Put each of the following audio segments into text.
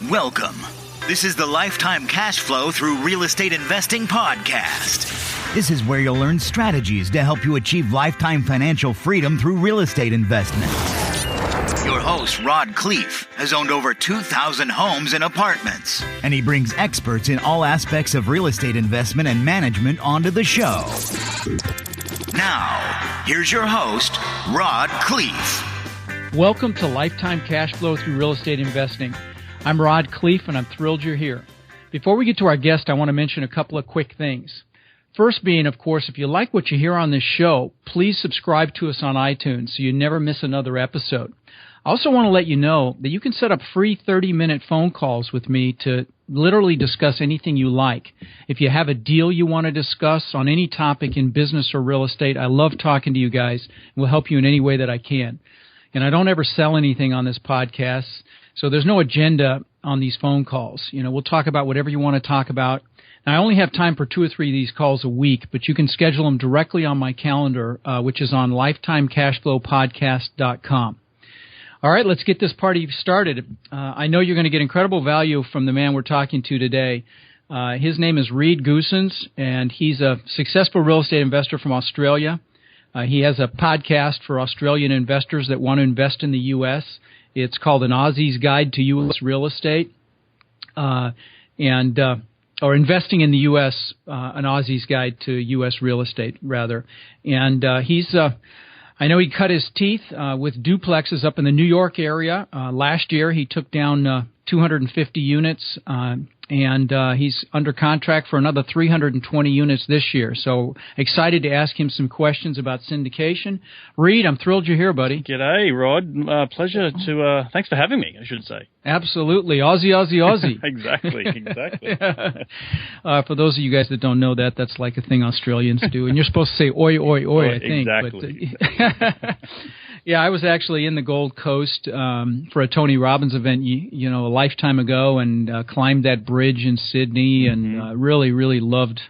Welcome. This is the Lifetime Cash Flow Through Real Estate Investing podcast. This is where you'll learn strategies to help you achieve lifetime financial freedom through real estate investment. Your host, Rod Khleif, has owned over 2,000 homes and apartments, and he brings experts in all aspects of real estate investment and management onto the show. Now, here's your host, Rod Khleif. Welcome to Lifetime Cash Flow Through Real Estate Investing. I'm Rod Khleif, and I'm thrilled you're here. Before we get to our guest, I want to mention a couple of quick things. First being, of course, if you like what you hear on this show, please subscribe to us on iTunes so you never miss another episode. I also want to let you know that you can set up free 30-minute phone calls with me to literally discuss anything you like. If you have a deal you want to discuss on any topic in business or real estate, I love talking to you guys and will help you in any way that I can. And I don't ever sell anything on this podcast, so there's no agenda on these phone calls. You know, we'll talk about whatever you want to talk about. Now, I only have time for 2 or 3 of these calls a week, but you can schedule them directly on my calendar, which is on lifetimecashflowpodcast.com. All right, let's get this party started. I know you're going to get incredible value from the man we're talking to today. His name is Goossens, and he's a successful real estate investor from Australia. He has a podcast for Australian investors that want to invest in the U.S. It's called An Aussie's Guide to U.S. Real Estate, or Investing in the U.S., An Aussie's Guide to U.S. Real Estate, rather. And I know he cut his teeth with duplexes up in the New York area. Last year, he took down 250 units, and he's under contract for another 320 units this year. So excited to ask him some questions about syndication. Reed, I'm thrilled you're here, buddy. G'day, Rod. Pleasure to. Thanks for having me, I should say. Absolutely. Aussie, Aussie, Aussie. Exactly. For those of you guys that don't know that, that's like a thing Australians do. And you're supposed to say oi, oi, oi, I think. Exactly. But, yeah, I was actually in the Gold Coast for a Tony Robbins event, you know, a lifetime ago, and climbed that bridge in Sydney, and really, really loved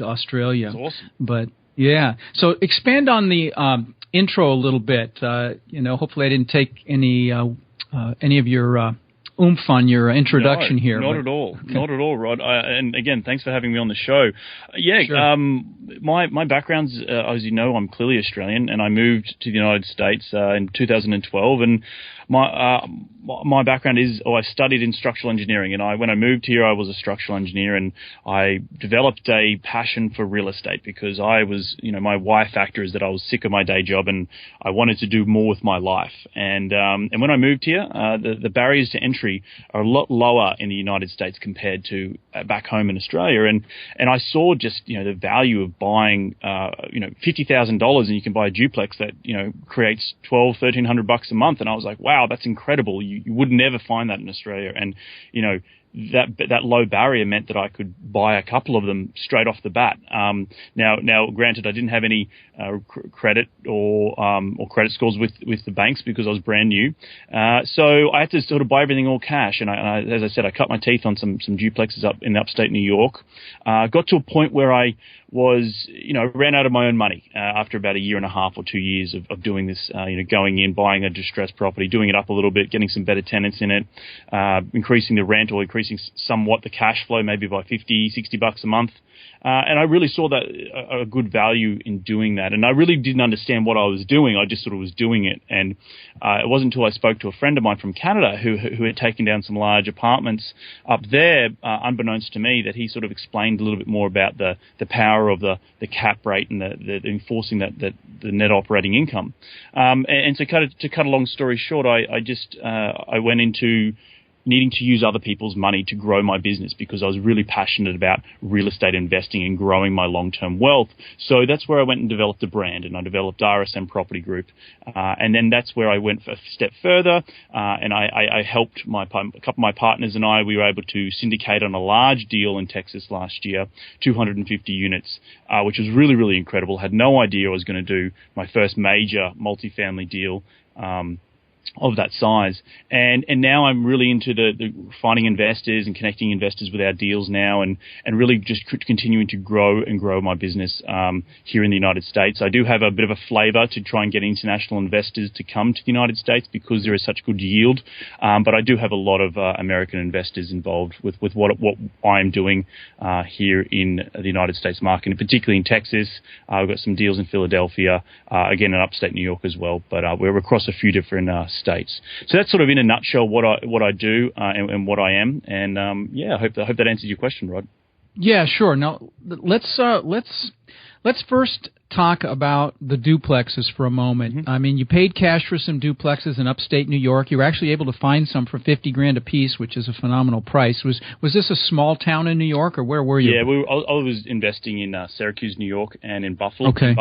Australia. That's awesome. But yeah, so expand on the intro a little bit. You know, hopefully I didn't take any of your oomph on your introduction here. Not at all. Okay. Not at all, Rod. And again, thanks for having me on the show. Sure. My background's, as you know, I'm clearly Australian, and I moved to the United States in 2012, and my background is, I studied in structural engineering, and when I moved here, I was a structural engineer, and I developed a passion for real estate because I was, you know, my why factor is that I was sick of my day job and I wanted to do more with my life. And when I moved here, the barriers to entry are a lot lower in the United States compared to back home in Australia, and I saw just, you know, the value of buying, you know, $50,000 and you can buy a duplex that, you know, creates $1,300 a month, and I was like, wow, that's incredible. You would never find that in Australia. And, you know, that low barrier meant that I could buy a couple of them straight off the bat. Now, granted, I didn't have any credit or credit scores with the banks because I was brand new. So I had to sort of buy everything all cash. And I, as I said, I cut my teeth on some duplexes up in upstate New York. Got to a point where I was, you know, ran out of my own money after about a year and a half or 2 years of doing this, you know, going in, buying a distressed property, doing it up a little bit, getting some better tenants in it, increasing the rent or increasing somewhat the cash flow, maybe by $50, $60 a month. And I really saw that a good value in doing that. And I really didn't understand what I was doing. I just sort of was doing it. And it wasn't until I spoke to a friend of mine from Canada who had taken down some large apartments up there, unbeknownst to me, that he sort of explained a little bit more about the power of the cap rate and the enforcing the net operating income. And to cut a long story short, I went into needing to use other people's money to grow my business because I was really passionate about real estate investing and growing my long-term wealth. So that's where I went and developed a brand, and I developed RSN Property Group. And then that's where I went a step further, and I helped a couple of my partners and we were able to syndicate on a large deal in Texas last year, 250 units, which was really, really incredible. Had no idea I was going to do my first major multifamily deal. of that size. And now I'm really into the finding investors and connecting investors with our deals now, and really just continuing to grow my business here in the United States. I do have a bit of a flavor to try and get international investors to come to the United States because there is such good yield. But I do have a lot of American investors involved with what I'm doing here in the United States market, and particularly in Texas. We've got some deals in Philadelphia, again in upstate New York as well. But we're across a few different states. So that's sort of in a nutshell what I do and what I am. And I hope that answers your question, Rod. Yeah, sure. Now let's first talk about the duplexes for a moment. Mm-hmm. I mean, you paid cash for some duplexes in upstate New York. You were actually able to find some for $50,000 a piece, which is a phenomenal price. Was this a small town in New York, or where were you? Yeah, I was investing in Syracuse, New York, and in Buffalo. Okay.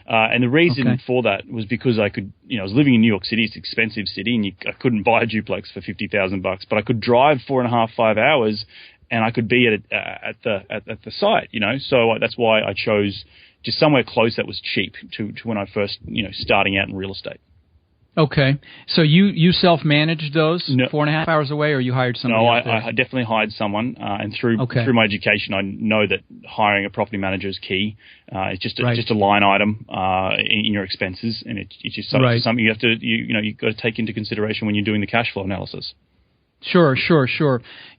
And the reason for that was because I could, I was living in New York City. It's an expensive city, and I couldn't buy a duplex for $50,000, but I could drive 4.5-5 hours, and I could be at the site. So that's why I chose just somewhere close that was cheap to when I first, starting out in real estate. Okay. So you self-managed those? No. 4.5 hours away, or you hired somebody? No, out there? I definitely hired someone, and through my education, I know that hiring a property manager is key. It's just a line item in your expenses, and it's just something you have to you've got to take into consideration when you're doing the cash flow analysis. Sure.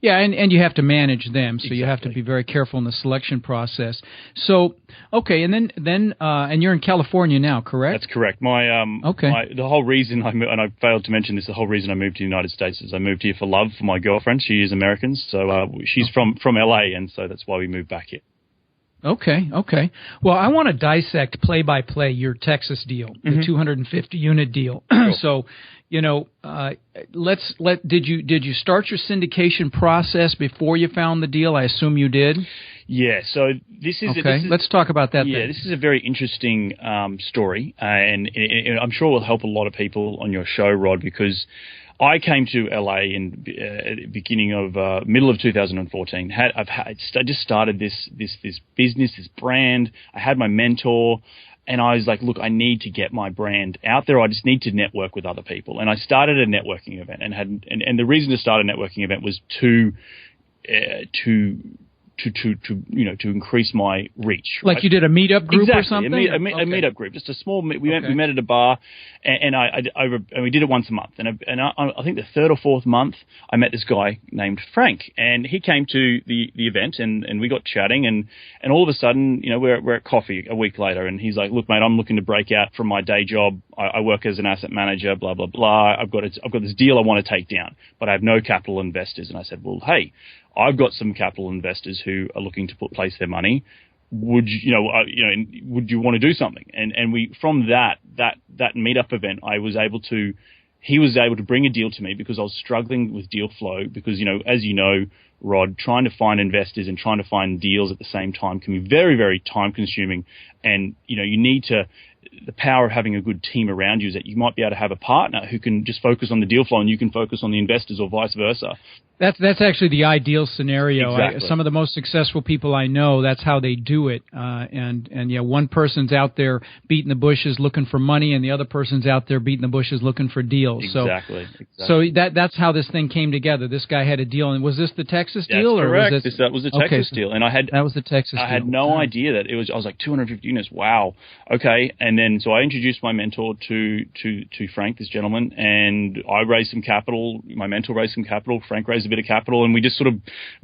Yeah, and you have to manage them, so Exactly. you have to be very careful in the selection process. So, okay, and then and you're in California now, correct? That's correct. The whole reason and I failed to mention this, the whole reason I moved to the United States is I moved here for love for my girlfriend. She is American, so she's from LA, and so that's why we moved back here. Okay. Well, I want to dissect play-by-play your Texas deal, the 250-unit deal. Cool. So, did you start your syndication process before you found the deal? I assume you did. Yeah. So this is let's talk about that. Yeah, then. This is a very interesting story, and I'm sure it will help a lot of people on your show, Rod, because I came to LA in beginning of middle of 2014. I just started this business, this brand. I had my mentor, and I was like, look, I need to get my brand out there. I just need to network with other people. And I started a networking event, and the reason to start a networking event was to increase my reach. Like you did a meetup group exactly, or something? A meetup group, just a small. We met at a bar, and we did it once a month. And I think the third or fourth month, I met this guy named Frank, and he came to the event, and we got chatting, and all of a sudden, we're at coffee a week later, and he's like, "Look, mate, I'm looking to break out from my day job. I work as an asset manager, blah blah blah. I've got this deal I want to take down, but I have no capital investors." And I said, "Well, hey, I've got some capital investors who are looking to place their money. Would would you want to do something?" And we, from that meetup event, he was able to bring a deal to me because I was struggling with deal flow because, as you know, Rod, trying to find investors and trying to find deals at the same time can be very, very time consuming. And, you need the power of having a good team around you is that you might be able to have a partner who can just focus on the deal flow and you can focus on the investors, or vice versa. That's actually the ideal scenario. Exactly. Some of the most successful people I know, that's how they do it. And one person's out there beating the bushes looking for money, and the other person's out there beating the bushes looking for deals. Exactly. So that's how this thing came together. This guy had a deal, and was this the Texas deal? That's correct. Or was that was the Texas deal, and that was the Texas deal. I had no idea that it was. I was like 250 units. Wow. Okay. And then so I introduced my mentor to Frank, this gentleman, and I raised some capital. My mentor raised some capital. Frank raised a bit of capital, and we just sort of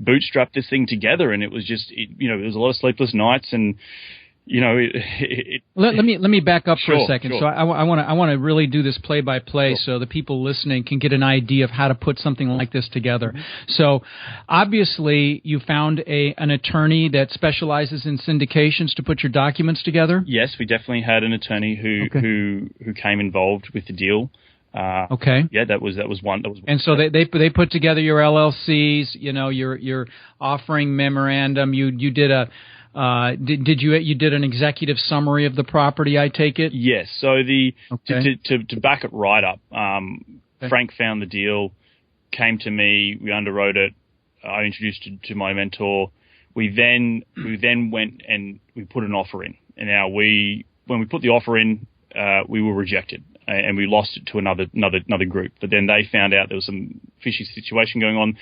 bootstrapped this thing together. And it was just, there was a lot of sleepless nights, and let me back up for a second. Sure. So I want to really do this play by play, so the people listening can get an idea of how to put something like this together. Mm-hmm. So obviously you found an attorney that specializes in syndications to put your documents together. Yes, we definitely had an attorney who came involved with the deal. Okay. Yeah, that was one. And so they put together your LLCs. Your offering memorandum. You did a. You did an executive summary of the property, I take it? Yes. So to back it right up, Frank found the deal, came to me, we underwrote it, I introduced it to my mentor. We then went and we put an offer in. And now when we put the offer in, we were rejected. and we lost it to another group. But then they found out there was some fishy situation going on.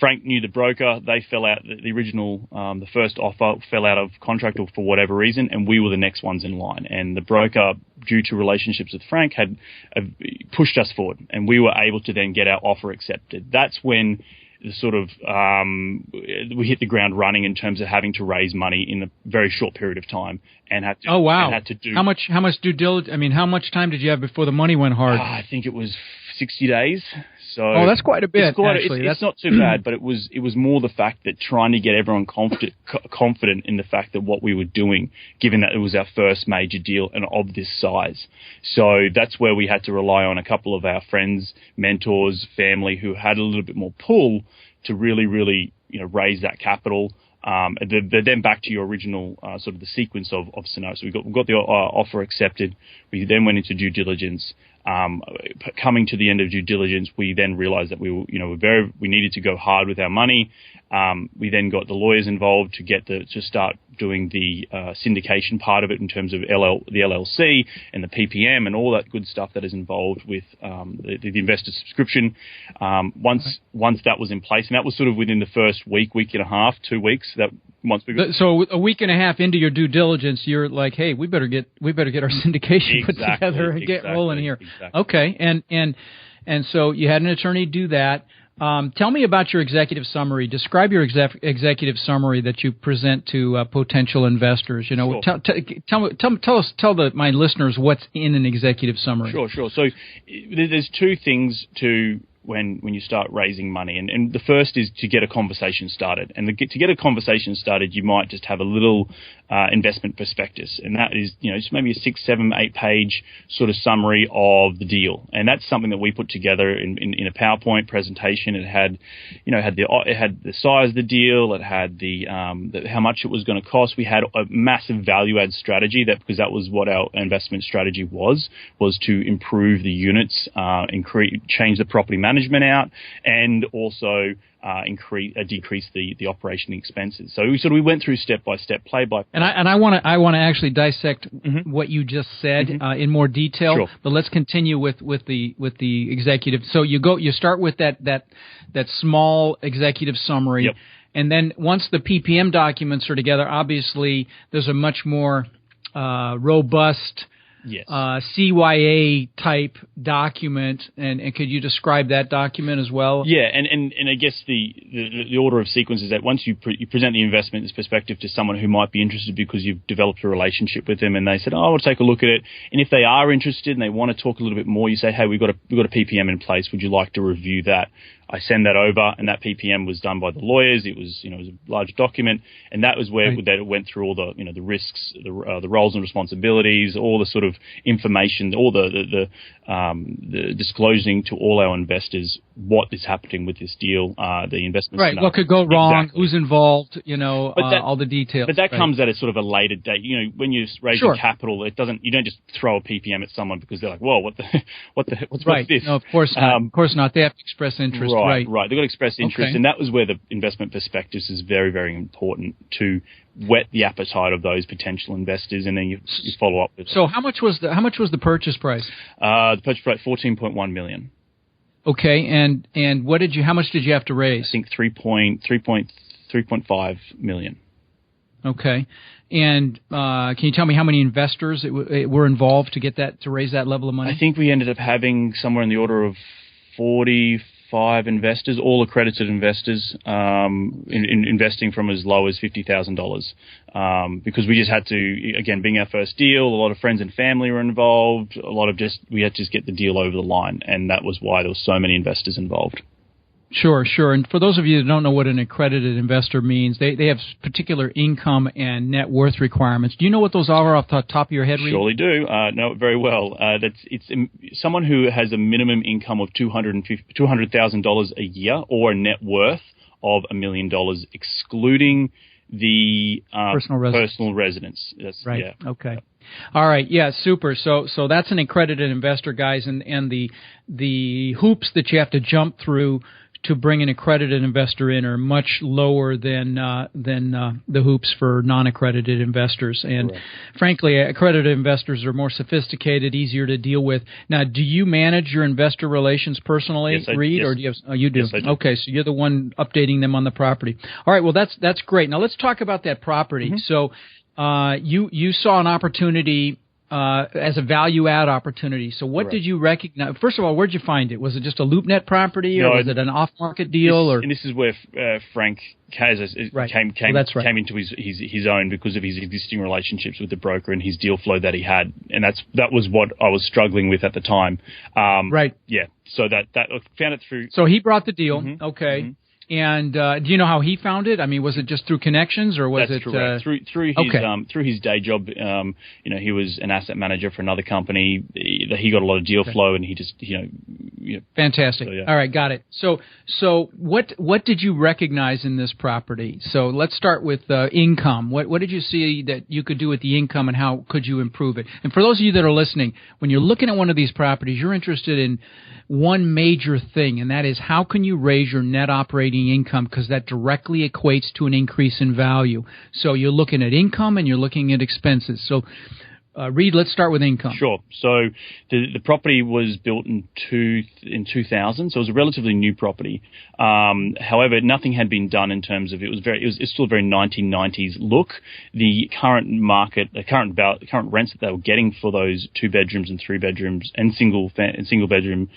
Frank knew the broker. They fell out. The original, the first offer fell out of contract or for whatever reason, and we were the next ones in line. And the broker, due to relationships with Frank, had pushed us forward, and we were able to then get our offer accepted. That's when the sort of we hit the ground running in terms of having to raise money in a very short period of time, and had to. Oh wow! And had to do how much due diligence? I mean, how much time did you have before the money went hard? I think it was 60 days. So that's quite a bit. It's not too bad, but it was more the fact that trying to get everyone confident in the fact that what we were doing, given that it was our first major deal and of this size. So that's where we had to rely on a couple of our friends, mentors, family who had a little bit more pull to really, raise that capital. Then back to your original sort of the sequence of scenarios. So we got the offer accepted. We then went into due diligence. Coming to the end of due diligence, we then realized that we needed to go hard with our money. We then got the lawyers involved to start doing the syndication part of it in terms of the LLC and the PPM and all that good stuff that is involved with the investor subscription. Once that was in place, and that was sort of within the first week and a half, 2 weeks. So a week and a half into your due diligence, you're like, hey, we better get our syndication put together and get rolling here. Exactly. Okay, and so you had an attorney do that. Tell me about your executive summary. Describe your executive summary that you present to potential investors. Sure. Tell my listeners what's in an executive summary. Sure. So there's two things to when you start raising money, and the first is to get a conversation started. And to get a conversation started, you might just have a little investment prospectus, and that is just maybe a 6, 7, 8 page sort of summary of the deal. And that's something that we put together in a PowerPoint presentation. It had the size of the deal, it had the how much it was going to cost. We had a massive value add strategy because that was what our investment strategy was to improve the units, change the property management out, and also decrease the operation expenses. So we went through step by step, play by play. And I want to actually dissect what you just said in more detail. Sure. But let's continue with the executive. So you start with that small executive summary. Yep. And then once the PPM documents are together, obviously there's a much more robust CYA type document, and could you describe that document as well? Yeah, and I guess the order of sequence is that once you present the investment perspective to someone who might be interested because you've developed a relationship with them, and they said, "Oh, I'll take a look at it." And if they are interested and they want to talk a little bit more, you say, "Hey, we've got a PPM in place. Would you like to review that?" I send that over, and that PPM was done by the lawyers. It was, it was a large document, and that was where that it went through all the, the risks, the roles and responsibilities, all the sort of information, all the disclosing to all our investors what is happening with this deal, the investment. Right, what could go wrong, who's involved, all the details. But that comes at a sort of a later date. When you raise your capital, you don't just throw a PPM at someone because they're like, "Whoa, what's this?" No, of course not. Of course not. They have to express interest. Right. They've got to express interest, and that was where the investment prospectus is very, very important to whet the appetite of those potential investors, and then you follow up with. So how much was the purchase price? The purchase price $14.1 million. Okay, and how much did you have to raise? I think 3.5 million. Okay, and can you tell me how many investors were involved to raise that level of money? I think we ended up having somewhere in the order of 45 investors, all accredited investors, investing from as low as $50,000, because we just had to, again, being our first deal, a lot of friends and family were involved, we had to just get the deal over the line, and that was why there were so many investors involved. Sure. And for those of you that don't know what an accredited investor means, they have particular income and net worth requirements. Do you know what those are off the top of your head, Reed? Surely do. Know it very well. It's someone who has a minimum income of $200,000 a year or a net worth of $1 million, excluding the personal residence. That's right. Yeah. Okay. All right. Yeah. Super. So that's an accredited investor, guys, and the hoops that you have to jump through to bring an accredited investor in are much lower than the hoops for non-accredited investors. And frankly, accredited investors are more sophisticated, easier to deal with. Now, do you manage your investor relations personally, Reed, or do you have? You do. Yes, I do. Okay, so you're the one updating them on the property. All right, well that's great. Now let's talk about that property. So you saw an opportunity. As a value add opportunity. So what did you recognize? First of all, where'd you find it? Was it just a LoopNet property, or was it an off-market deal? And this is where Frank Kazas came into his own because of his existing relationships with the broker and his deal flow that he had, and that was what I was struggling with at the time. Yeah. So that I found it through. So he brought the deal. Okay. Mm-hmm. And do you know how he found it? I mean, was it just through connections, or was That's correct. Through his day job? He was an asset manager for another company. He got a lot of deal flow, and he just Fantastic. So, yeah. All right, got it. So what did you recognize in this property? So let's start with income. What did you see that you could do with the income, and how could you improve it? And for those of you that are listening, when you're looking at one of these properties, you're interested in one major thing, and that is how can you raise your net operating income, because that directly equates to an increase in value. So you're looking at income and you're looking at expenses. So Reed, let's start with income. Sure. So the property was built in 2000, so it was a relatively new property. However, nothing had been done in terms of it's still a very 1990s look. The current market, the current rents that they were getting for those 2 bedrooms and 3 bedrooms and single bedroom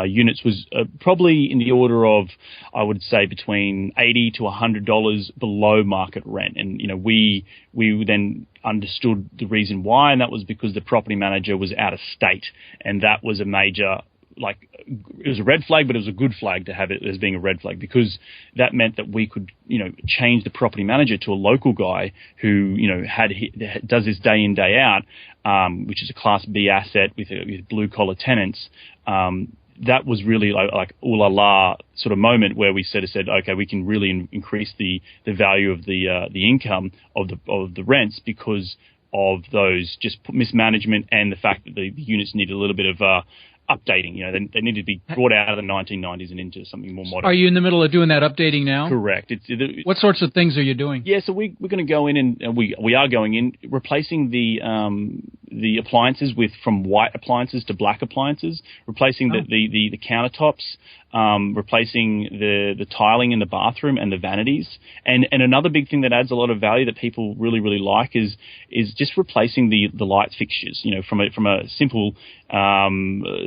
units was probably in the order of, I would say, between $80 to $100 below market rent. And we then understood the reason why, and that was because the property manager was out of state, and that was a major, it was a red flag, but it was a good flag to have it as being a red flag, because that meant that we could, change the property manager to a local guy who, does this day in, day out, which is a Class B asset with blue collar tenants. That was really like ooh la la sort of moment where we said, okay, we can really increase the value of the income of the rents because of those just mismanagement and the fact that the units need a little bit of updating. They need to be brought out of the 1990s and into something more modern. Are you in the middle of doing that updating now? Correct. What sorts of things are you doing? Yeah, so we're going to go in and we are going in, replacing the appliances from white appliances to black appliances, replacing the countertops, replacing the tiling in the bathroom and the vanities. And another big thing that adds a lot of value that people really, really like is just replacing the light fixtures, from a simple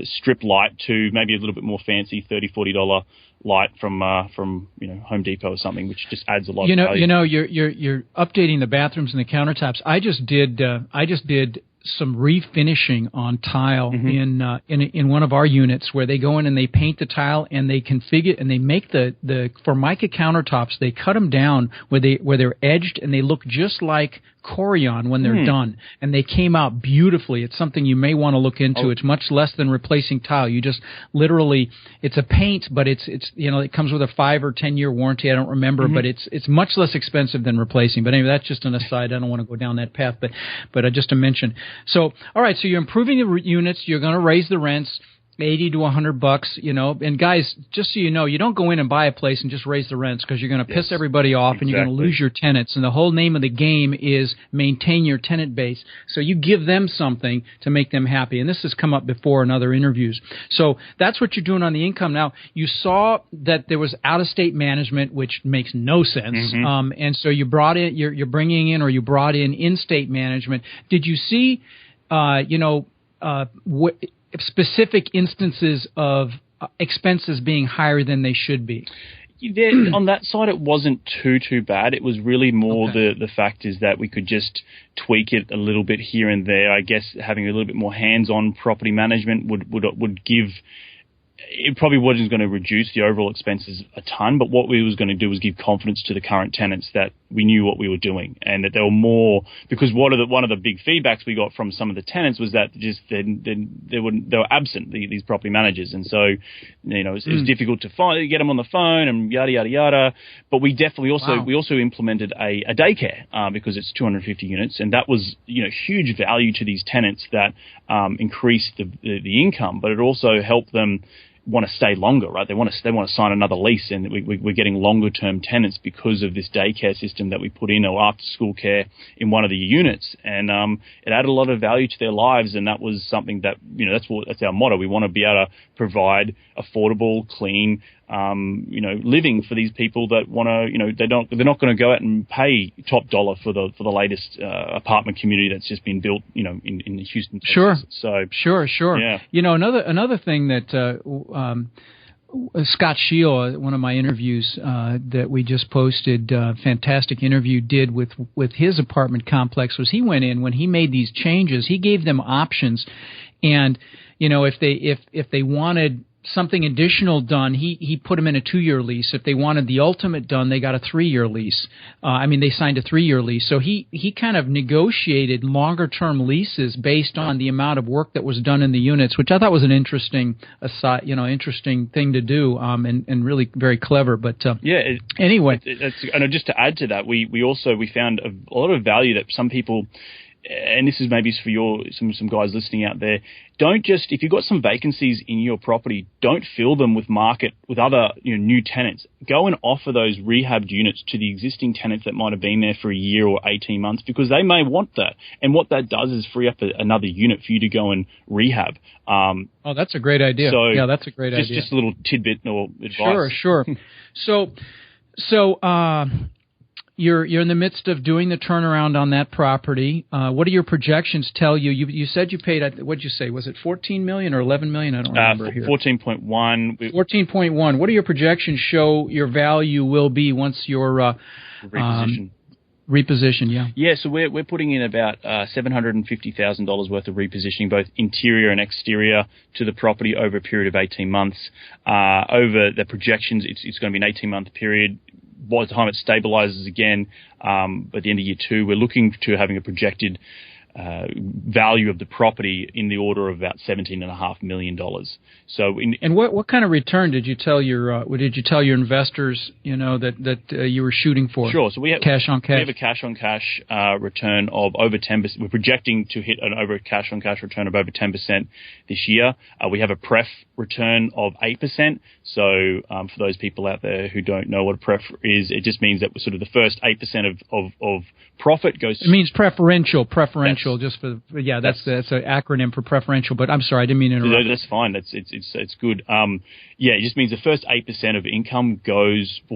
strip light to maybe a little bit more fancy $30, $40 light from Home Depot or something, which just adds a lot of value. You're updating the bathrooms and the countertops. I just did some refinishing on tile in one of our units, where they go in and they paint the tile and they configure and they make the Formica countertops. They cut them down where they're edged and they look just like Corian when they're done, and they came out beautifully. It's something you may want to look into. It's much less than replacing tile. You just literally, it's a paint, but it's it comes with a 5 or 10 year warranty. I don't remember, but it's much less expensive than replacing. But anyway, that's just an aside. I don't want to go down that path, but just to mention. So all right, so you're improving the units. You're going to raise the rents. $80 to $100, and guys, just so you know, you don't go in and buy a place and just raise the rents, because you're going to piss everybody off and you're going to lose your tenants. And the whole name of the game is maintain your tenant base. So you give them something to make them happy. And this has come up before in other interviews. So that's what you're doing on the income. Now, you saw that there was out-of-state management, which makes no sense. And so you brought in, you're bringing in, or you brought in-state management. Did you see, specific instances of expenses being higher than they should be? On that side, it wasn't too bad. It was really more the fact is that we could just tweak it a little bit here and there. I guess having a little bit more hands-on property management would give. It probably wasn't going to reduce the overall expenses a ton, but what we was going to do was give confidence to the current tenants that we knew what we were doing, and that there were more, because one of the big feedbacks we got from some of the tenants was that just they were absent, these property managers, and so it was difficult to get them on the phone and yada yada yada. But we definitely also implemented a daycare because it's 250 units, and that was huge value to these tenants that increased the income, but it also helped them want to stay longer, right? They want to sign another lease, and we're getting longer term tenants because of this daycare system that we put in, or after school care in one of the units, and it added a lot of value to their lives, and that was something that that's our motto. We want to be able to provide affordable, clean, living for these people that want to, they're not going to go out and pay top dollar for the latest apartment community that's just been built, in Houston, Texas. Sure. So sure. Yeah. Another thing that Scott Scheel, one of my interviews that we just posted, fantastic interview did with his apartment complex, was he went in when he made these changes, he gave them options, and if they wanted something additional done, he put them in a 2-year lease. If they wanted the ultimate done, they got a 3-year lease. They signed a 3-year lease. So he kind of negotiated longer term leases based on the amount of work that was done in the units, which I thought was an interesting thing to do, and really very clever. But anyway, and just to add to that, we found a lot of value that some people. And this is maybe for some guys listening out there. Don't just, if you've got some vacancies in your property, don't fill them with other new tenants. Go and offer those rehabbed units to the existing tenants that might have been there for a year or 18 months, because they may want that. And what that does is free up another unit for you to go and rehab. That's a great idea. So that's a great idea. Just a little tidbit or advice. Sure. So You're in the midst of doing the turnaround on that property. What do your projections tell you? You said you paid, what did you say? Was it $14 million or $11 million? I don't remember here. 14.1. 14.1. What do your projections show your value will be once you're reposition? Yeah. Yeah. So we're putting in about $750,000 worth of repositioning, both interior and exterior, to the property over a period of 18 months. Over the projections, it's going to be an 18-month period. By the time it stabilizes again, at the end of year 2, we're looking to having a projected value of the property in the order of about $17.5 million. So, and what kind of return did you tell your investors? That you were shooting for? Sure. So we have cash on cash. We have a cash on cash return of over 10%. We're projecting to hit an over cash on cash return of over 10% this year. We have a pref return of 8%. So for those people out there who don't know what a pref is, it just means that sort of the first 8% of profit goes. It means preferential. Just for that's an acronym for preferential. But I'm sorry, I didn't mean to interrupt. No, that's fine. It's good. It just means the first 8% of income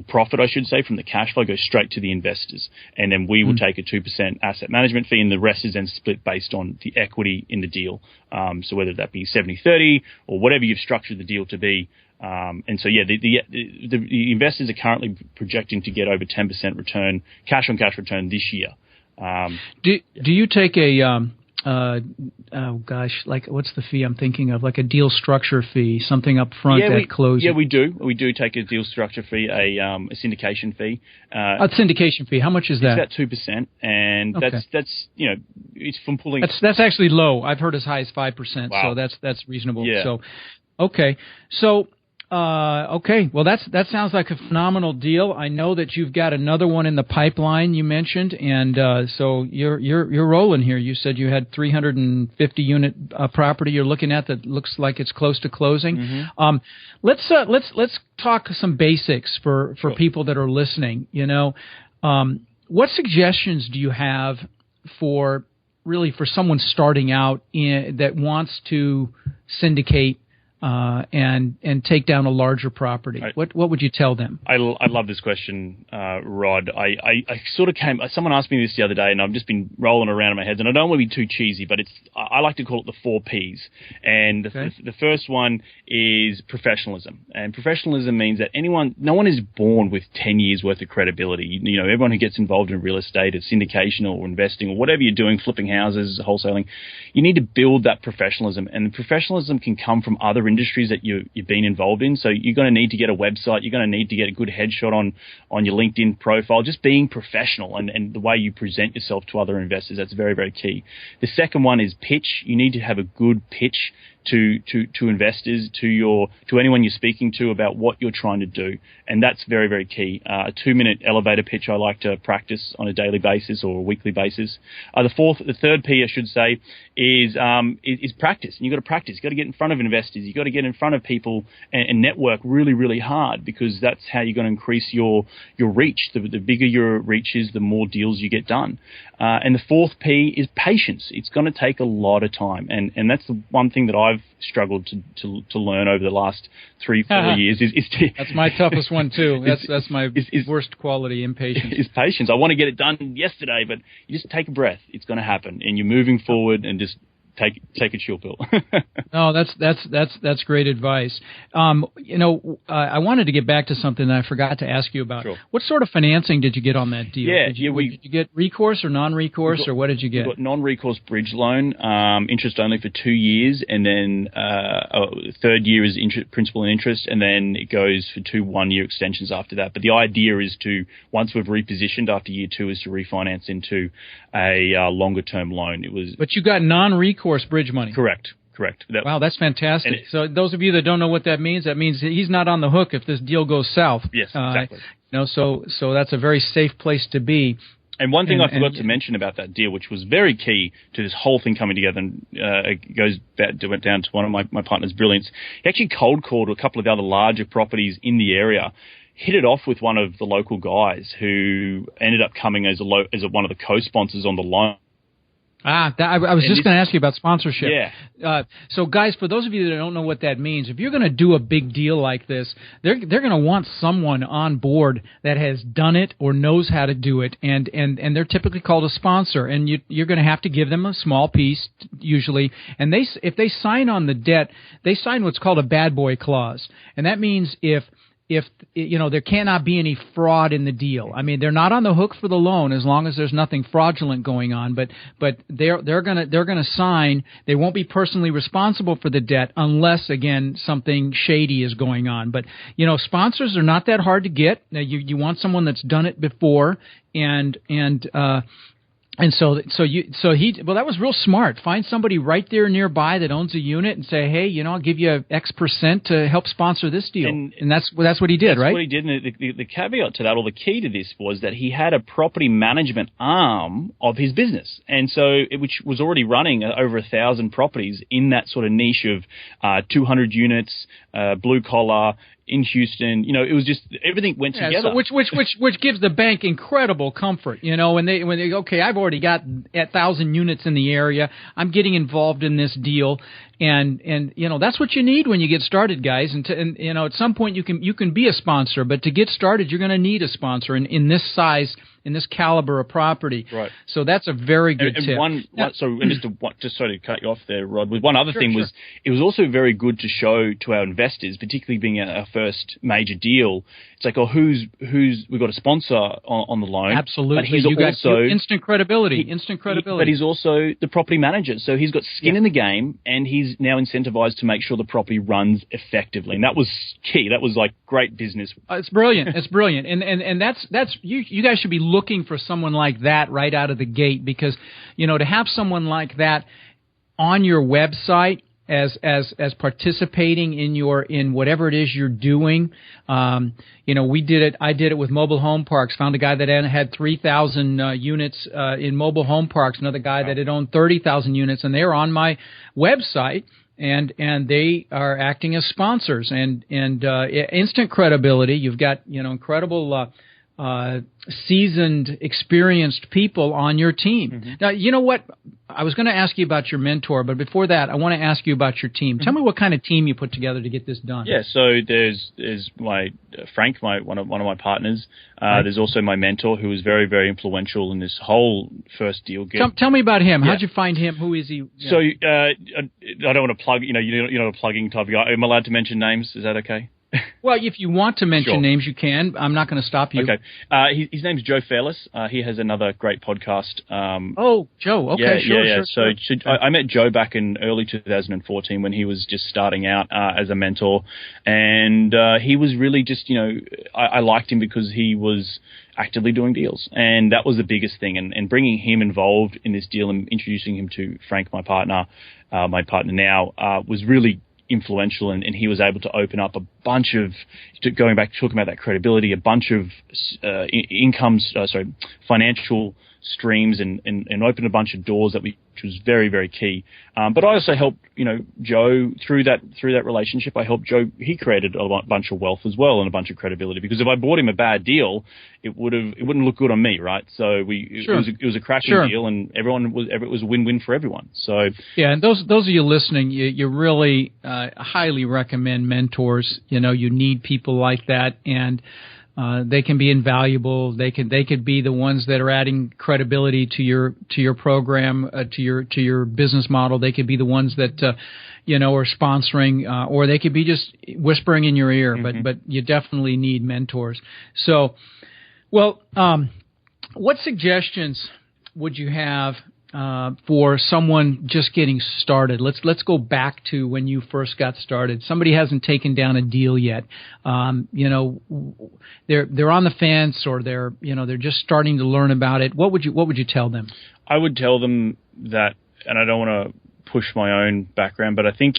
profit, I should say, from the cash flow goes straight to the investors, and then we will take a 2% asset management fee, and the rest is then split based on the equity in the deal. So whether that be 70-30 or whatever you've structured the deal to be. And so, the investors are currently projecting to get over 10% return, cash on cash return this year. Do you take a what's the fee I'm thinking of? Like a deal structure fee, something up front at closing? Yeah, we do. We do take a deal structure fee, a syndication fee. A syndication fee. How much is that? It's about 2%, and that's it's from pulling. That's actually low. I've heard as high as 5%. Wow. So that's reasonable. Yeah. So, okay. So. Well, that sounds like a phenomenal deal. I know that you've got another one in the pipeline you mentioned, and so you're rolling here. You said you had 350 unit property you're looking at that looks like it's close to closing. Mm-hmm. Let's talk some basics for people that are listening. What suggestions do you have for someone starting out that wants to syndicate? And take down a larger property. What would you tell them? I love this question, Rod. I sort of someone asked me this the other day, and I've just been rolling around in my head, and I don't want to be too cheesy, but I like to call it the 4 Ps. And the first one is professionalism. And professionalism means that no one is born with 10 years worth of credibility. Everyone who gets involved in real estate, or syndication, or investing, or whatever you're doing, flipping houses, wholesaling, you need to build that professionalism. And professionalism can come from other industries that you've been involved in. So you're going to need to get a website. You're going to need to get a good headshot on your LinkedIn profile. Just being professional and the way you present yourself to other investors, that's very, very key. The second one is pitch. You need to have a good pitch to investors, to anyone you're speaking to about what you're trying to do. And that's very, very key. A 2-minute elevator pitch I like to practice on a daily basis or a weekly basis. The third P, I should say, is practice. And you've got to practice. You've got to get in front of investors. You've got to get in front of people and network really, really hard, because that's how you're going to increase your reach. The bigger your reach is, the more deals you get done. And the fourth P is patience. It's going to take a lot of time. And that's the one thing that I've struggled to learn over the last 3-4 years is that's my toughest one too. That's my worst quality, impatience. Is patience. I want to get it done yesterday, but you just take a breath. It's going to happen, and you're moving forward, and just take a chill pill. No, that's great advice. I wanted to get back to something that I forgot to ask you about. Sure. What sort of financing did you get on that deal? Yeah, did you get recourse or non-recourse, or what did you get? We got non-recourse bridge loan, interest only for 2 years, and then third year is principal and interest, and then it goes for 2 1-year extensions after that. But the idea is to, once we've repositioned after year 2, is to refinance into a longer-term loan. But you got non-recourse bridge money. Correct. Wow, that's fantastic. So those of you that don't know what that means he's not on the hook if this deal goes south. Yes, exactly. So that's a very safe place to be. And one thing I forgot to mention about that deal, which was very key to this whole thing coming together, and it went down to one of my partner's brilliance. He actually cold called a couple of the other larger properties in the area, hit it off with one of the local guys who ended up coming as one of the co-sponsors on the loan. I was just going to ask you about sponsorship. Yeah. So, guys, for those of you that don't know what that means, if you're going to do a big deal like this, they're going to want someone on board that has done it or knows how to do it, and they're typically called a sponsor, and you're going to have to give them a small piece usually. And if they sign on the debt, they sign what's called a bad boy clause, and that means if there cannot be any fraud in the deal. I mean, they're not on the hook for the loan as long as there's nothing fraudulent going on, but they're gonna sign. They won't be personally responsible for the debt unless, again, something shady is going on. But sponsors are not that hard to get. You want someone that's done it before, and so that was real smart. Find somebody right there nearby that owns a unit and say, hey, I'll give you X% to help sponsor this deal. And that's what he did, right? That's what he did. And the caveat to that, or the key to this, was that he had a property management arm of his business. And so, which was already running over 1,000 properties in that sort of niche of 200 units, blue collar, in Houston. It was just everything went together. So which gives the bank incredible comfort. When they okay, I've already got 1,000 units in the area. I'm getting involved in this deal, and that's what you need when you get started, guys. And at some point you can be a sponsor, but to get started, you're going to need a sponsor in this size, in this caliber of property. Right. So that's a very good tip. Just sorry to cut you off there, Rod. With one other thing was, it was also very good to show to our investors, particularly being our first major deal. It's like, we've got a sponsor on the loan. Absolutely. But he's also instant credibility. But he's also the property manager, so he's got skin in the game, and he's now incentivized to make sure the property runs effectively. And that was key. That was like great business. It's brilliant. It's brilliant. And that's you guys should be looking for someone like that right out of the gate, because to have someone like that on your website as participating in whatever it is you're doing. We did it. I did it with mobile home parks. Found a guy that had 3,000 units in mobile home parks. Another guy that had owned 30,000 units, and they were on my website. And they are acting as sponsors, and instant credibility. You've got incredible seasoned, experienced people on your team. Mm-hmm. Now, you know what? I was going to ask you about your mentor, but before that, I want to ask you about your team. Tell me what kind of team you put together to get this done. Yeah, so there's my Frank, one of my partners. Right. There's also my mentor, who was very, very influential in this whole first deal. Tell me about him. Yeah. How'd you find him? Who is he? Yeah. So I don't want to plug. You're not a plugging type of guy. Am I allowed to mention names? Is that okay? Well, if you want to mention Sure. names, you can. I'm not going to stop you. Okay. His name's Joe Fairless. He has another great podcast. Joe. Okay, sure. I met Joe back in early 2014 when he was just starting out as a mentor, and he was really just, I liked him because he was actively doing deals, and that was the biggest thing. And bringing him involved in this deal and introducing him to Frank, my partner now, was really influential, and he was able to open up a bunch of, going back talking about that credibility, a bunch of financial streams and open a bunch of doors which was very, very key. But I also helped, Joe through that relationship. I helped Joe. He created a bunch of wealth as well and a bunch of credibility, because if I bought him a bad deal, it wouldn't look good on me, right? So it was a cracking deal, and it was a win-win for everyone. So yeah, and those of you listening, you really highly recommend mentors. You need people like that, and they can be invaluable. They could be the ones that are adding credibility to your program, to your business model. They could be the ones that are sponsoring, or they could be just whispering in your ear. Mm-hmm. But you definitely need mentors. So, well, what suggestions would you have for someone just getting started? Let's go back to when you first got started. Somebody hasn't taken down a deal yet. They're on the fence, or they're just starting to learn about it. What would you tell them? I would tell them that, and I don't want to push my own background, but I think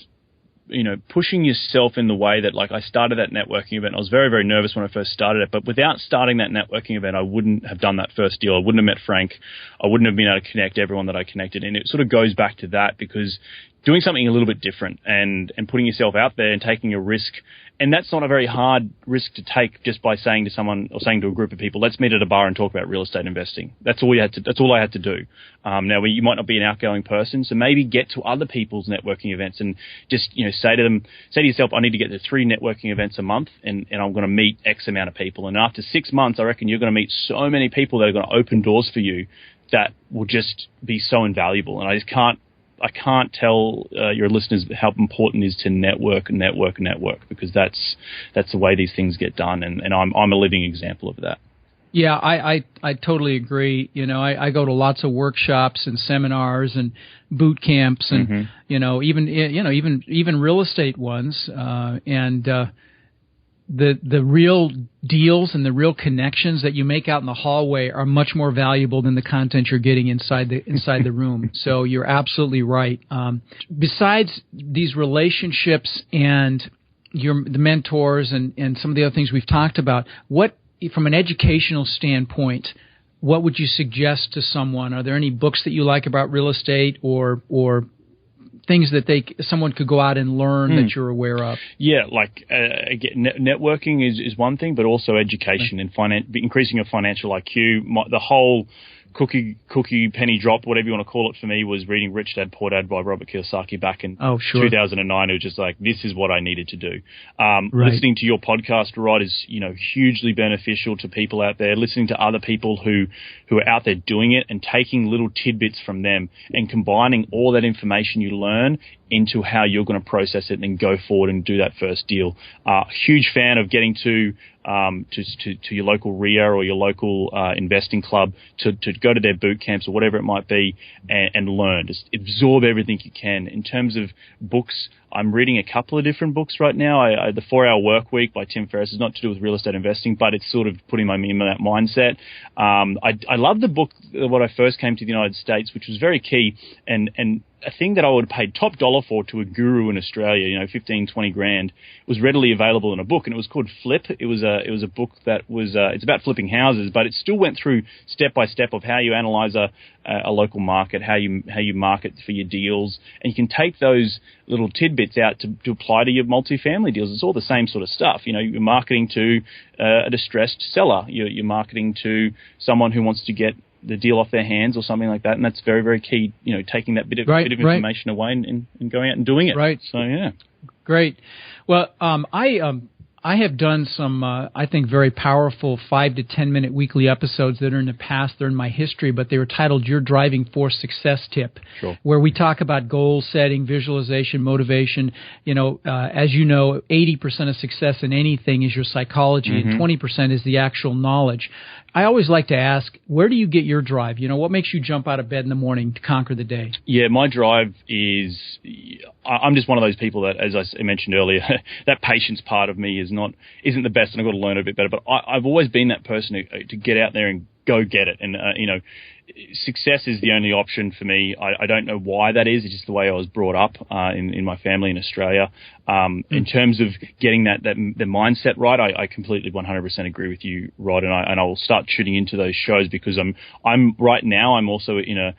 pushing yourself in the way that, like, I started that networking event. I was very, very nervous when I first started it, but without starting that networking event, I wouldn't have done that first deal. I wouldn't have met Frank. I wouldn't have been able to connect everyone that I connected. And it sort of goes back to that, because doing something a little bit different and putting yourself out there and taking a risk. And that's not a very hard risk to take just by saying to someone or saying to a group of people, let's meet at a bar and talk about real estate investing. That's all I had to do. Now, you might not be an outgoing person, so maybe get to other people's networking events and just, say to yourself, I need to get to 3 networking events a month, and I'm going to meet X amount of people. And after 6 months, I reckon you're going to meet so many people that are going to open doors for you that will just be so invaluable. And I can't tell your listeners how important it is to network, because that's the way these things get done, and I'm a living example of that. Yeah, I totally agree. I go to lots of workshops and seminars and boot camps, and even real estate ones, and the real deals and the real connections that you make out in the hallway are much more valuable than the content you're getting inside the room. So you're absolutely right. Besides these relationships and the mentors and some of the other things we've talked about, what, from an educational standpoint, what would you suggest to someone? Are there any books that you like about real estate, or things that someone could go out and learn that you're aware of? Yeah, again, networking is one thing, but also education and increasing your financial IQ. The whole cookie penny drop, whatever you want to call it, for me was reading Rich Dad Poor Dad by Robert Kiyosaki back in 2009. It was just like, this is what I needed to do. Listening to your podcast, Rod, is hugely beneficial to people out there. Listening to other people who are out there doing it and taking little tidbits from them and combining all that information you learn into how you're going to process it and then go forward and do that first deal. Huge fan of getting to your local RIA or your local investing club to go to their boot camps or whatever it might be and learn. Just absorb everything you can. In terms of books, I'm reading a couple of different books right now. The 4-Hour Work Week by Tim Ferriss is not to do with real estate investing, but it's sort of putting me in that mindset. I love the book when I first came to the United States, which was very key, and a thing that I would have paid top dollar for to a guru in Australia, 15, 20 grand, was readily available in a book, and it was called Flip. It was a book that was, it's about flipping houses, but it still went through step by step of how you analyze a local market, how you market for your deals, and you can take those little tidbits out to apply to your multifamily deals. It's all the same sort of stuff. You're marketing to a distressed seller. You're marketing to someone who wants to get the deal off their hands or something like that, and that's very, very key. Taking that bit of information away and going out and doing it. Right. So yeah. Great. Well, I I have done some, I think, very powerful 5 to 10 minute weekly episodes that are in the past. They're in my history, but they were titled Your Driving Force Success Tip, sure. where we talk about goal setting, visualization, motivation. As you know, 80% of success in anything is your psychology, and 20% is the actual knowledge. I always like to ask, where do you get your drive? What makes you jump out of bed in the morning to conquer the day? Yeah, my drive is, I'm just one of those people that, as I mentioned earlier, that patience part of me isn't the best, and I've got to learn a bit better. But I've always been that person to get out there and go get it. And, success is the only option for me. I don't know why that is. It's just the way I was brought up in my family in Australia. In terms of getting the mindset right, I completely 100% agree with you, Rod, and I will start tuning into those shows because I'm right now. I'm also in a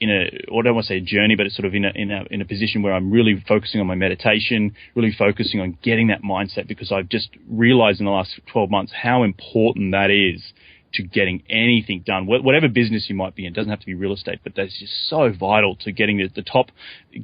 I don't want to say a journey, but it's sort of in a position where I'm really focusing on my meditation, really focusing on getting that mindset, because I've just realized in the last 12 months how important that is to getting anything done, whatever business you might be in. It doesn't have to be real estate, but that's just so vital to getting the top,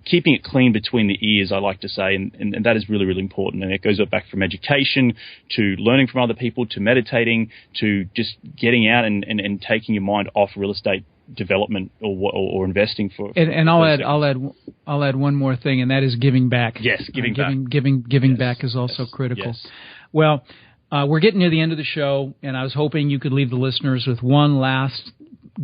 keeping it clean between the ears, I like to say, and that is really, really important. And it goes back from education to learning from other people to meditating to just getting out and taking your mind off real estate development or investing for. And I'll add one more thing, and that is giving back. Yes, giving back is also critical. Yes. Well, we're getting near the end of the show, and I was hoping you could leave the listeners with one last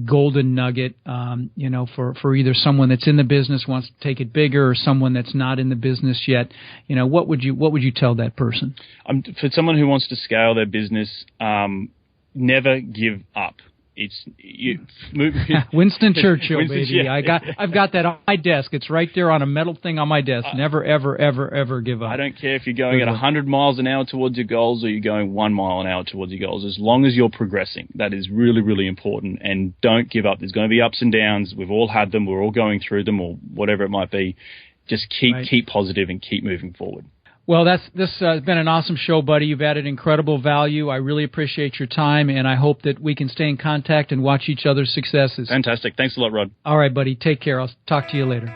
golden nugget, for either someone that's in the business, wants to take it bigger, or someone that's not in the business yet. What would you tell that person? For someone who wants to scale their business, never give up. Winston Churchill, baby. Yeah. I've got that on my desk. It's right there on a metal thing on my desk. Never, ever, ever, ever give up. I don't care if you're going at 100 miles an hour towards your goals or you're going 1 mile an hour towards your goals. As long as you're progressing, that is really, really important. And don't give up. There's going to be ups and downs. We've all had them. We're all going through them, or whatever it might be. Just keep positive and keep moving forward. Well, this has been an awesome show, buddy. You've added incredible value. I really appreciate your time, and I hope that we can stay in contact and watch each other's successes. Fantastic. Thanks a lot, Rod. All right, buddy. Take care. I'll talk to you later.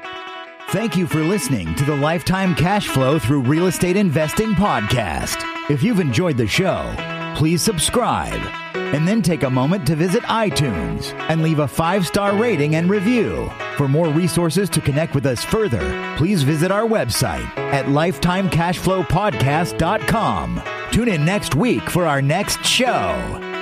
Thank you for listening to the Lifetime Cash Flow Through Real Estate Investing podcast. If you've enjoyed the show, please subscribe, and then take a moment to visit iTunes and leave a 5-star rating and review. For more resources to connect with us further, please visit our website at lifetimecashflowpodcast.com. Tune in next week for our next show.